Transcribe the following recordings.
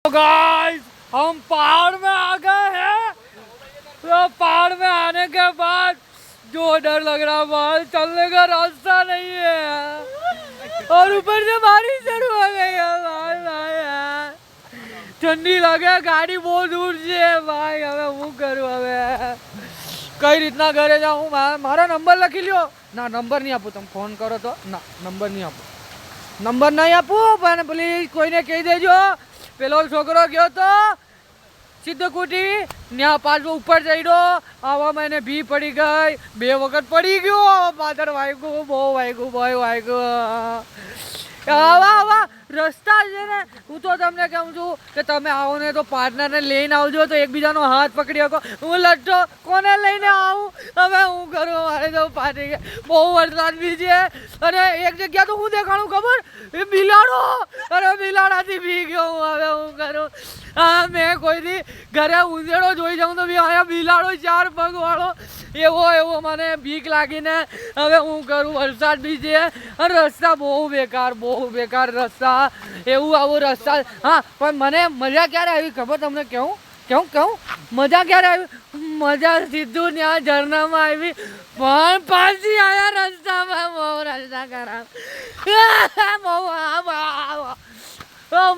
Guys हम पहाड़ में आ गए हैं। तो पहाड़ में आने के बाद जो डर लग रहा भाई, चलने का रास्ता नहीं है और ऊपर से बारिश शुरू हो गई है भाई। यार ठंडी लगे, गाड़ी बहुत दूर से है भाई। હવે હું કરું, હવે કઈ રીતના ઘરે જાઉં? મારો નંબર લખી લ્યો. ના, નંબર નહીં આપું. તમે ફોન કરો તો ના, નંબર નહીં આપું. નંબર નહીં આપું, પણ પ્લીઝ કોઈને કહી દેજો. પેલો છોકરો ગયો તો સિદ્ધકુટી, ત્યાં પાછો ઉપર ચડ્યો, આવામાં એને ભી પડી ગઈ, 2 વખત પડી ગયો, પાછળ વાગ્યું, બહુ વાગ્યું, બહુ વાગ્યું. આવા રસ્તા છે ને, હું તો તમને કહું છું કે તમે આવો ને તો પાર્ટનરને લઈને આવજો, તો એકબીજાનો હાથ પકડી શકો. હું લડતો કોને લઈને આવું? હવે હું કરું? મારે તો પાટી ગયા, બહુ વરસાદ બી છે. અને એક જગ્યા તો હું દેખાણું ખબર, એ બિલાડો, અરે બિલાડાથી બી ગયો હું. હવે હું કરું? હા, મેં કોઈથી ઘરે ઉંદેડો જોઈ જાઉં તો બી અહીંયા બિલાડો 4 પગ વાળો, એવો મને બીક લાગીને હવે હું કરું? વરસાદ બી છે અને રસ્તા બહુ બેકાર રસ્તા, એવું આવું રસ્તા. હા, પણ મને મજા ક્યારે આવી ખબર તમને? કહું મજા ક્યારે આવી? મજા સીધું ત્યાં ઝરણામાં આવી, પણ પાછી આયા રસ્તામાં. બહુ રસ્તા ખરાબ,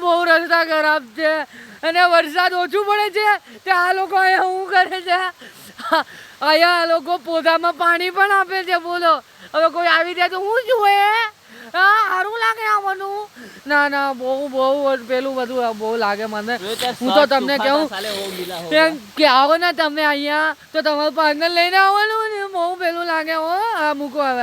બહુ રસ્તા ખરાબ છે. અને વરસાદ ઓછું પડે છે તે આ લોકો અહીંયા શું કરે છે? અહીંયા આ લોકો પોતામાં પાણી પણ આપે છે. બોલો, હવે કોઈ આવી જાય તો હું જોએ? હા, સારું લાગે આવવાનું? ના, બહુ પેલું બધું બહુ લાગે મને. હું તો તમને કહું કે આવો ને તમે અહીંયા, તો તમારું પાર્ટનર લઈને આવવાનું ને, બહુ પેલું લાગે. હો, આ મૂકો હવે.